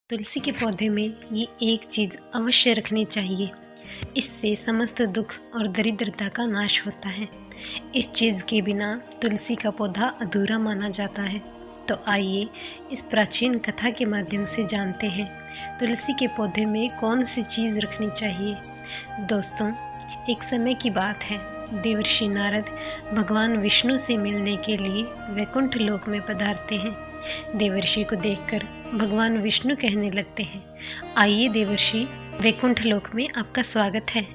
तुलसी के पौधे में ये एक चीज़ अवश्य रखनी चाहिए। इससे समस्त दुख और दरिद्रता का नाश होता है। इस चीज़ के बिना तुलसी का पौधा अधूरा माना जाता है। तो आइए इस प्राचीन कथा के माध्यम से जानते हैं तुलसी के पौधे में कौन सी चीज़ रखनी चाहिए। दोस्तों, एक समय की बात है। देवर्षि नारद भगवान विष्णु से मिलने के लिए वैकुंठ लोक में पधारते हैं। देवर्षि को देखकर भगवान विष्णु कहने लगते हैं, आइए देवर्षि, वैकुंठ लोक में आपका स्वागत है।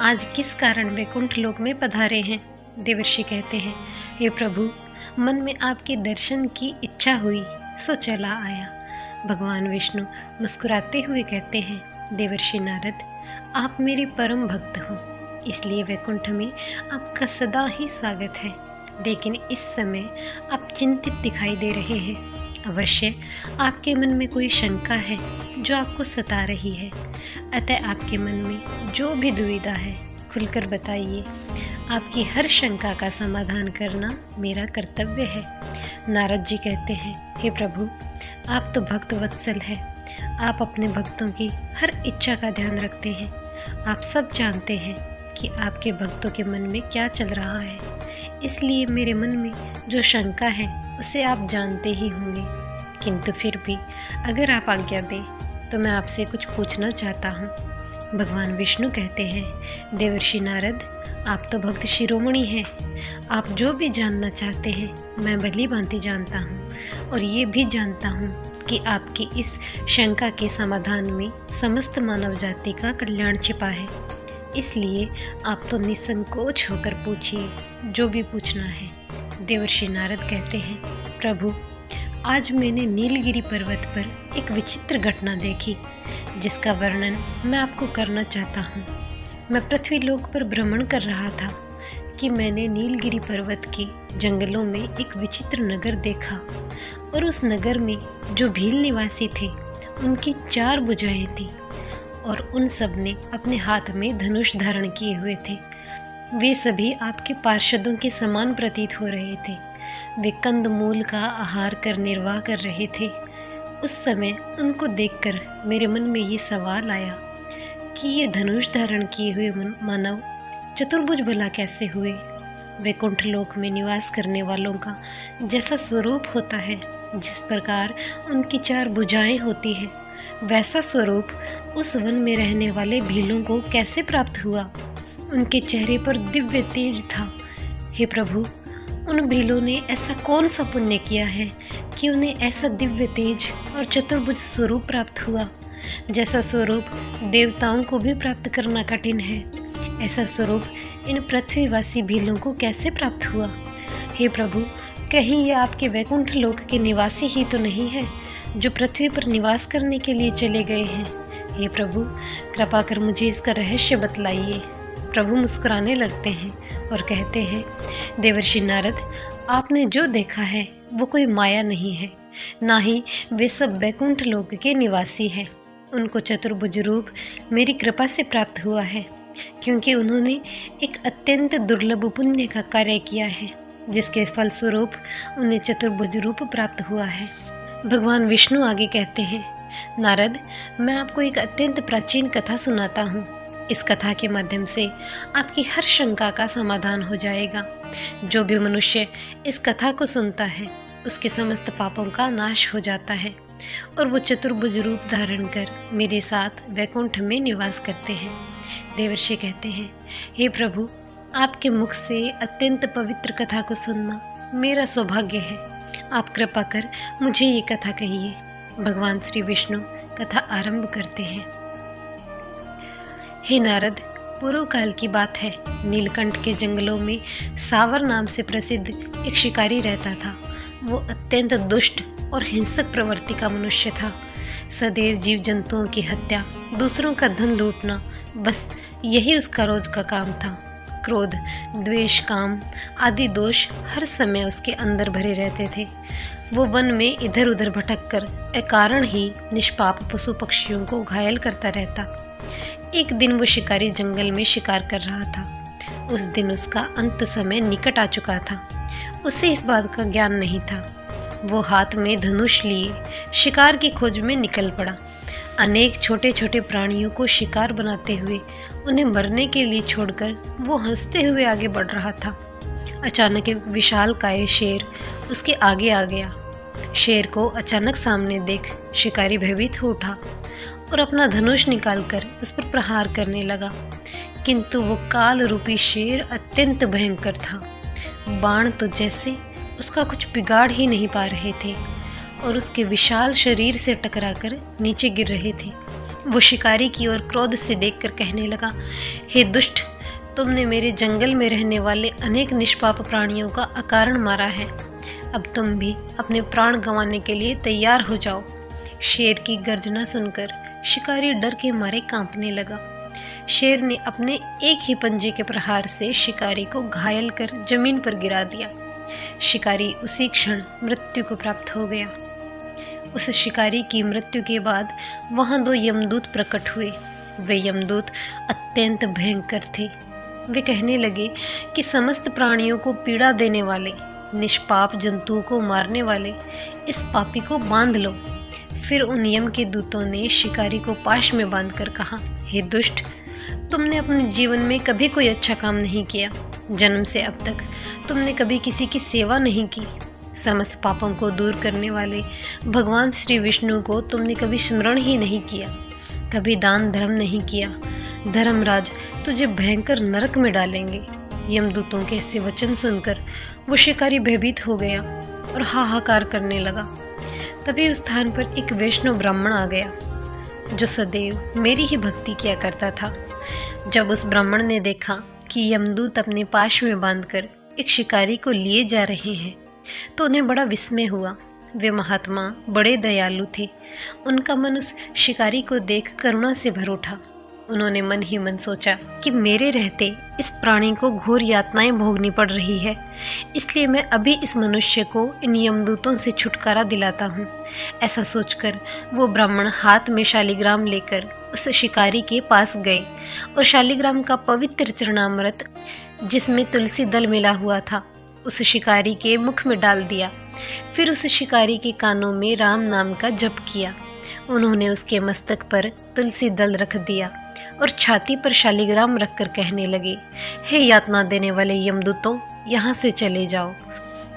आज किस कारण वैकुंठ लोक में पधारे हैं? देवर्षि कहते हैं, हे प्रभु, मन में आपके दर्शन की इच्छा हुई सो चला आया। भगवान विष्णु मुस्कुराते हुए कहते हैं, देवर्षि नारद, आप मेरे परम भक्त हो, इसलिए वैकुंठ में आपका सदा ही स्वागत है। लेकिन इस समय आप चिंतित दिखाई दे रहे हैं। अवश्य आपके मन में कोई शंका है जो आपको सता रही है। अतः आपके मन में जो भी दुविधा है खुलकर बताइए। आपकी हर शंका का समाधान करना मेरा कर्तव्य है। नारद जी कहते हैं, हे प्रभु, आप तो भक्त वत्सल है। आप अपने भक्तों की हर इच्छा का ध्यान रखते हैं। आप सब जानते हैं कि आपके भक्तों के मन में क्या चल रहा है। इसलिए मेरे मन में जो शंका है उसे आप जानते ही होंगे। किंतु फिर भी अगर आप आज्ञा दें तो मैं आपसे कुछ पूछना चाहता हूँ। भगवान विष्णु कहते हैं, देवर्षि नारद, आप तो भक्त शिरोमणि हैं। आप जो भी जानना चाहते हैं मैं भली भांति जानता हूँ, और ये भी जानता हूँ कि आपकी इस शंका के समाधान में समस्त मानव जाति का कल्याण छिपा है। इसलिए आप तो निसंकोच होकर पूछिए जो भी पूछना है। देवर्षि नारद कहते हैं, प्रभु, आज मैंने नीलगिरी पर्वत पर एक विचित्र घटना देखी जिसका वर्णन मैं आपको करना चाहता हूँ। मैं पृथ्वी लोक पर भ्रमण कर रहा था कि मैंने नीलगिरी पर्वत के जंगलों में एक विचित्र नगर देखा, और उस नगर में जो भील निवासी थे उनकी 4 भुजाएं थीं, और उन सब ने अपने हाथ में धनुष धारण किए हुए थे। वे सभी आपके पार्षदों के समान प्रतीत हो रहे थे। वे कंदमूल का आहार कर निर्वाह कर रहे थे। उस समय उनको देखकर मेरे मन में ये सवाल आया कि ये धनुष धारण किए हुए मानव चतुर्भुज भला कैसे हुए। वैकुंठ लोक में निवास करने वालों का जैसा स्वरूप होता है, जिस प्रकार उनकी 4 भुजाएं होती हैं, वैसा स्वरूप उस वन में रहने वाले भीलों को कैसे प्राप्त हुआ। उनके चेहरे पर दिव्य तेज था। हे प्रभु, उन भीलों ने ऐसा कौन सा पुण्य किया है कि उन्हें ऐसा दिव्य तेज और चतुर्भुज स्वरूप प्राप्त हुआ। जैसा स्वरूप देवताओं को भी प्राप्त करना कठिन है, ऐसा स्वरूप इन पृथ्वीवासी भीलों को कैसे प्राप्त हुआ। हे प्रभु, कहीं ये आपके वैकुंठ लोक के निवासी ही तो नहीं है जो पृथ्वी पर निवास करने के लिए चले गए हैं। हे प्रभु, कृपा कर मुझे इसका रहस्य बतलाइए। प्रभु मुस्कुराने लगते हैं और कहते हैं, देवर्षि नारद, आपने जो देखा है वो कोई माया नहीं है, ना ही वे सब वैकुंठ लोक के निवासी हैं। उनको चतुर्भुज रूप मेरी कृपा से प्राप्त हुआ है, क्योंकि उन्होंने एक अत्यंत दुर्लभ पुण्य का कार्य किया है, जिसके फलस्वरूप उन्हें चतुर्भुज रूप प्राप्त हुआ है। भगवान विष्णु आगे कहते हैं, नारद, मैं आपको एक अत्यंत प्राचीन कथा सुनाता हूँ। इस कथा के माध्यम से आपकी हर शंका का समाधान हो जाएगा। जो भी मनुष्य इस कथा को सुनता है उसके समस्त पापों का नाश हो जाता है, और वो चतुर्भुज रूप धारण कर मेरे साथ वैकुंठ में निवास करते हैं। देवर्षि कहते हैं, हे प्रभु, आपके मुख से अत्यंत पवित्र कथा को सुनना मेरा सौभाग्य है। आप कृपा कर मुझे ये कथा कहिए। भगवान श्री विष्णु कथा आरंभ करते हैं। हे नारद, पूर्व काल की बात है। नीलकंठ के जंगलों में सावर नाम से प्रसिद्ध एक शिकारी रहता था। वो अत्यंत दुष्ट और हिंसक प्रवृत्ति का मनुष्य था। सदैव जीव जंतुओं की हत्या, दूसरों का धन लूटना, बस यही उसका रोज का काम था। क्रोध, द्वेष, काम आदि दोष हर समय उसके अंदर भरे रहते थे। वो वन में इधर उधर भटककर अकारण ही निष्पाप पशु पक्षियों को घायल करता रहता। एक दिन वो शिकारी जंगल में शिकार कर रहा था। उस दिन उसका अंत समय निकट आ चुका था। उसे इस बात का ज्ञान नहीं था वो हाथ में धनुष लिए शिकार की खोज में निकल पड़ा। अनेक छोटे छोटे प्राणियों को शिकार बनाते हुए उन्हें मरने के लिए छोड़कर वो हंसते हुए आगे बढ़ रहा था। अचानक एक विशालकाय शेर उसके आगे आ गया। शेर को अचानक सामने देख शिकारी भयभीत हो उठा और अपना धनुष निकालकर उस पर प्रहार करने लगा, किंतु वो काल रूपी शेर अत्यंत भयंकर था। बाण तो जैसे उसका कुछ बिगाड़ ही नहीं पा रहे थे और उसके विशाल शरीर से टकराकर नीचे गिर रहे थे। वो शिकारी की ओर क्रोध से देखकर कहने लगा, हे दुष्ट, तुमने मेरे जंगल में रहने वाले अनेक निष्पाप प्राणियों का अकारण मारा है। अब तुम भी अपने प्राण गंवाने के लिए तैयार हो जाओ। शेर की गर्जना सुनकर शिकारी डर के मारे कांपने लगा। शेर ने अपने एक ही पंजे के प्रहार से शिकारी को घायल कर जमीन पर गिरा दिया। शिकारी उसी क्षण मृत्यु को प्राप्त हो गया। उस शिकारी की मृत्यु के बाद वहां 2 यमदूत प्रकट हुए। वे यमदूत अत्यंत भयंकर थे। वे कहने लगे कि समस्त प्राणियों को पीड़ा देने वाले, निष्पाप जंतुओं को मारने वाले इस पापी को बांध लो। फिर उन यम के दूतों ने शिकारी को पाश में बांधकर कहा, हे दुष्ट, तुमने अपने जीवन में कभी कोई अच्छा काम नहीं किया। जन्म से अब तक तुमने कभी किसी की सेवा नहीं की। समस्त पापों को दूर करने वाले भगवान श्री विष्णु को तुमने कभी स्मरण ही नहीं किया, कभी दान धर्म नहीं किया। धर्मराज तुझे भयंकर नरक में डालेंगे। यमदूतों के ऐसे वचन सुनकर वो शिकारी भयभीत हो गया और हाहाकार करने लगा। तभी उस स्थान पर एक वैष्णव ब्राह्मण आ गया जो सदैव मेरी ही भक्ति किया करता था। जब उस ब्राह्मण ने देखा कि यमदूत अपने पाश में बांधकर एक शिकारी को लिए जा रहे हैं तो उन्हें बड़ा विस्मय हुआ। वे महात्मा बड़े दयालु थे। उनका मन उस शिकारी को देख करुणा से भर उठा। उन्होंने मन ही मन सोचा कि मेरे रहते इस प्राणी को घोर यातनाएं भोगनी पड़ रही है, इसलिए मैं अभी इस मनुष्य को इन यमदूतों से छुटकारा दिलाता हूँ। ऐसा सोचकर वो ब्राह्मण हाथ में शालिग्राम लेकर उस शिकारी के पास गए और शालिग्राम का पवित्र चरणामृत, जिसमें तुलसी दल मिला हुआ था, उस शिकारी के मुख में डाल दिया। फिर उस शिकारी के कानों में राम नाम का जप किया। उन्होंने उसके मस्तक पर तुलसी दल रख दिया और छाती पर शालिग्राम रखकर कहने लगे, हे यातना देने वाले यमदूतों, यहाँ से चले जाओ।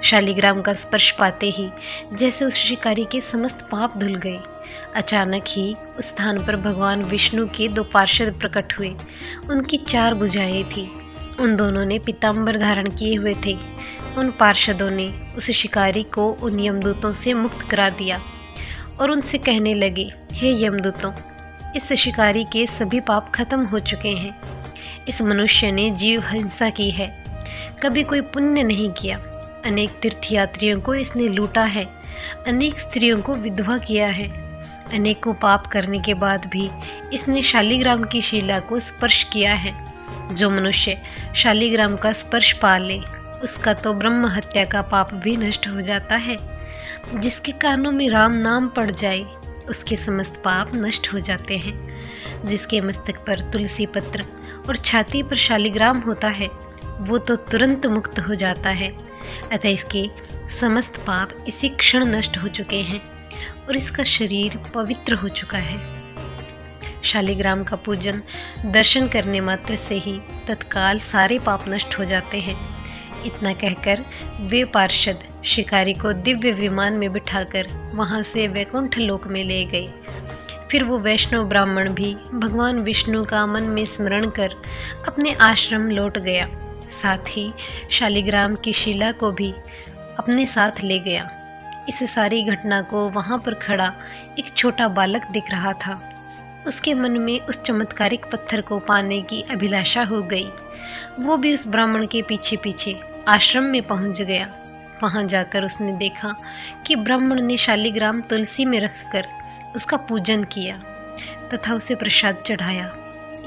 शालिग्राम का स्पर्श पाते ही जैसे उस शिकारी के समस्त पाप धुल गए। अचानक ही उस स्थान पर भगवान विष्णु के 2 पार्षद प्रकट हुए। उनकी 4 भुजाएं थी। उन दोनों ने पीताम्बर धारण किए हुए थे। उन पार्षदों ने उस शिकारी को उन यमदूतों से मुक्त करा दिया और उनसे कहने लगे, हे यमदूतों, इस शिकारी के सभी पाप खत्म हो चुके हैं। इस मनुष्य ने जीव हिंसा की है, कभी कोई पुण्य नहीं किया। अनेक तीर्थयात्रियों को इसने लूटा है, अनेक स्त्रियों को विधवा किया है। अनेकों पाप करने के बाद भी इसने शालिग्राम की शिला को स्पर्श किया है। जो मनुष्य शालिग्राम का स्पर्श पा ले, उसका तो ब्रह्म हत्या का पाप भी नष्ट हो जाता है। जिसके कानों में राम नाम पड़ जाए, उसके समस्त पाप नष्ट हो जाते हैं। जिसके मस्तक पर तुलसी पत्र और छाती पर शालिग्राम होता है, वो तो तुरंत मुक्त हो जाता है। अतः इसके समस्त पाप इसी क्षण नष्ट हो चुके हैं और इसका शरीर पवित्र हो चुका है। शालिग्राम का पूजन दर्शन करने मात्र से ही तत्काल सारे पाप नष्ट हो जाते हैं। इतना कहकर वे पार्षद शिकारी को दिव्य विमान में बिठाकर वहां से वैकुंठ लोक में ले गए। फिर वो वैष्णव ब्राह्मण भी भगवान विष्णु का मन में स्मरण कर अपने आश्रम लौट गया। साथ ही शालिग्राम की शिला को भी अपने साथ ले गया। इस सारी घटना को वहां पर खड़ा एक छोटा बालक दिख रहा था। उसके मन में उस चमत्कारिक पत्थर को पाने की अभिलाषा हो गई। वो भी उस ब्राह्मण के पीछे पीछे आश्रम में पहुंच गया। वहां जाकर उसने देखा कि ब्राह्मण ने शालिग्राम तुलसी में रखकर उसका पूजन किया तथा उसे प्रसाद चढ़ाया।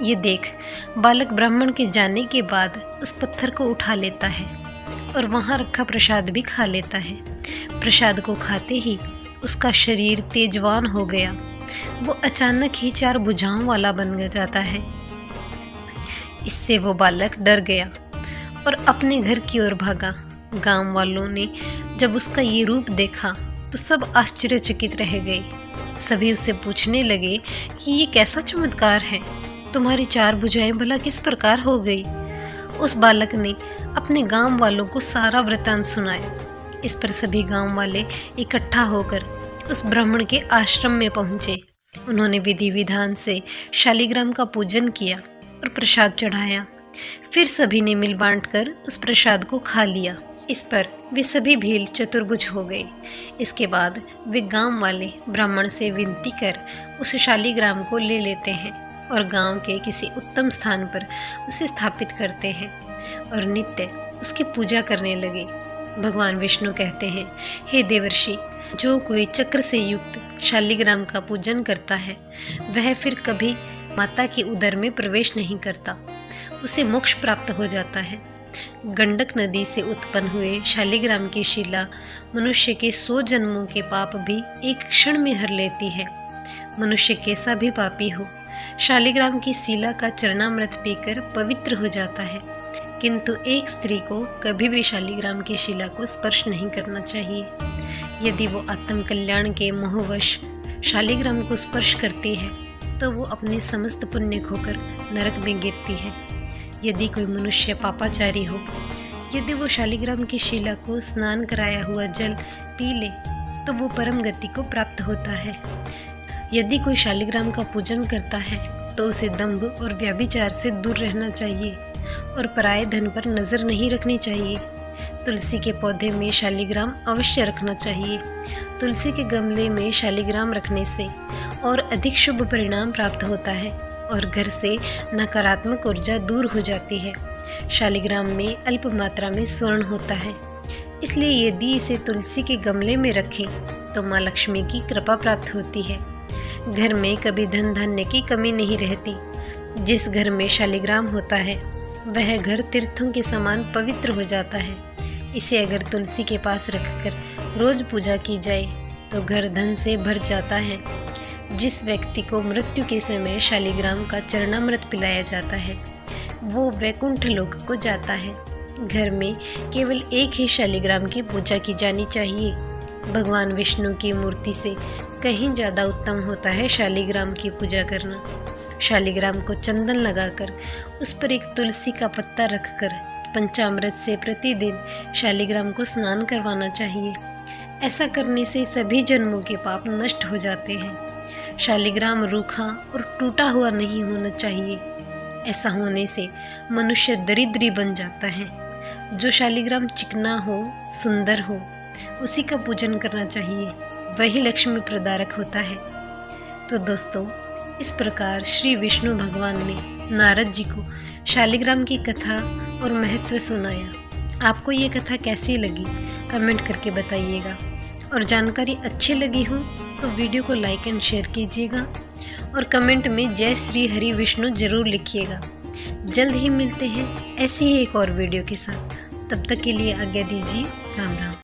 ये देख बालक ब्राह्मण के जाने के बाद उस पत्थर को उठा लेता है और वहां रखा प्रसाद भी खा लेता है। प्रसाद को खाते ही उसका शरीर तेजवान हो गया। वो अचानक ही 4 भुजाओं वाला बन जाता है। इससे वो बालक डर गया और अपने घर की ओर भागा। गांव वालों ने जब उसका ये रूप देखा तो सब आश्चर्यचकित रह गए। सभी उससे पूछने लगे कि ये कैसा चमत्कार है, तुम्हारी 4 भुजाएं भला किस प्रकार हो गई। उस बालक ने अपने गांव वालों को सारा वृतांत सुनाया। इस पर सभी गांव वाले इकट्ठा होकर उस ब्राह्मण के आश्रम में पहुंचे। उन्होंने विधि विधान से शालिग्राम का पूजन किया और प्रसाद चढ़ाया। फिर सभी ने मिल बांट कर उस प्रसाद को खा लिया। इस पर वे सभी भील चतुर्भुज हो गए। इसके बाद वे गांव वाले ब्राह्मण से विनती कर उस शालिग्राम को ले लेते हैं और गांव के किसी उत्तम स्थान पर उसे स्थापित करते हैं और नित्य उसकी पूजा करने लगे। भगवान विष्णु कहते हैं, हे देवर्षि, जो कोई चक्र से युक्त शालिग्राम का पूजन करता है वह फिर कभी माता के उदर में प्रवेश नहीं करता, उसे मोक्ष प्राप्त हो जाता है। गंडक नदी से उत्पन्न हुए शालिग्राम की शिला मनुष्य के 100 जन्मों के पाप भी एक क्षण में हर लेती है। मनुष्य कैसा भी पापी हो, शालिग्राम की शिला का चरणामृत पीकर पवित्र हो जाता है। किंतु एक स्त्री को कभी भी शालिग्राम की शिला को स्पर्श नहीं करना चाहिए। यदि वो आत्म कल्याण के मोहवश शालिग्राम को स्पर्श करती है तो वो अपने समस्त पुण्य खोकर नरक में गिरती है। यदि कोई मनुष्य पापाचारी हो, यदि वो शालिग्राम की शिला को स्नान कराया हुआ जल पी ले तो वो परम गति को प्राप्त होता है। यदि कोई शालिग्राम का पूजन करता है तो उसे दंभ और व्यभिचार से दूर रहना चाहिए और पराये धन पर नज़र नहीं रखनी चाहिए। तुलसी के पौधे में शालिग्राम अवश्य रखना चाहिए। तुलसी के गमले में शालिग्राम रखने से और अधिक शुभ परिणाम प्राप्त होता है और घर से नकारात्मक ऊर्जा दूर हो जाती है। शालिग्राम में अल्प मात्रा में स्वर्ण होता है, इसलिए यदि इसे तुलसी के गमले में रखें तो माँ लक्ष्मी की कृपा प्राप्त होती है। घर में कभी धन धान्य की कमी नहीं रहती। जिस घर में शालिग्राम होता है वह घर तीर्थों के समान पवित्र हो जाता है। इसे अगर तुलसी के पास रखकर रोज पूजा की जाए तो घर धन से भर जाता है। जिस व्यक्ति को मृत्यु के समय शालिग्राम का चरणामृत पिलाया जाता है वो वैकुंठ लोक को जाता है। घर में केवल एक ही शालिग्राम की पूजा की जानी चाहिए। भगवान विष्णु की मूर्ति से कहीं ज़्यादा उत्तम होता है शालिग्राम की पूजा करना। शालिग्राम को चंदन लगाकर उस पर एक तुलसी का पत्ता रखकर पंचामृत से प्रतिदिन शालिग्राम को स्नान करवाना चाहिए। ऐसा करने से सभी जन्मों के पाप नष्ट हो जाते हैं। शालिग्राम रूखा और टूटा हुआ नहीं होना चाहिए। ऐसा होने से मनुष्य दरिद्री बन जाता है। जो शालिग्राम चिकना हो, सुंदर हो, उसी का पूजन करना चाहिए, वही लक्ष्मी प्रदारक होता है। तो दोस्तों, इस प्रकार श्री विष्णु भगवान ने नारद जी को शालिग्राम की कथा और महत्व सुनाया। आपको ये कथा कैसी लगी कमेंट करके बताइएगा और जानकारी अच्छी लगी हो तो वीडियो को लाइक एंड शेयर कीजिएगा और कमेंट में जय श्री हरि विष्णु जरूर लिखिएगा। जल्द ही मिलते हैं ऐसी ही एक और वीडियो के साथ। तब तक के लिए आज्ञा दीजिए। राम राम।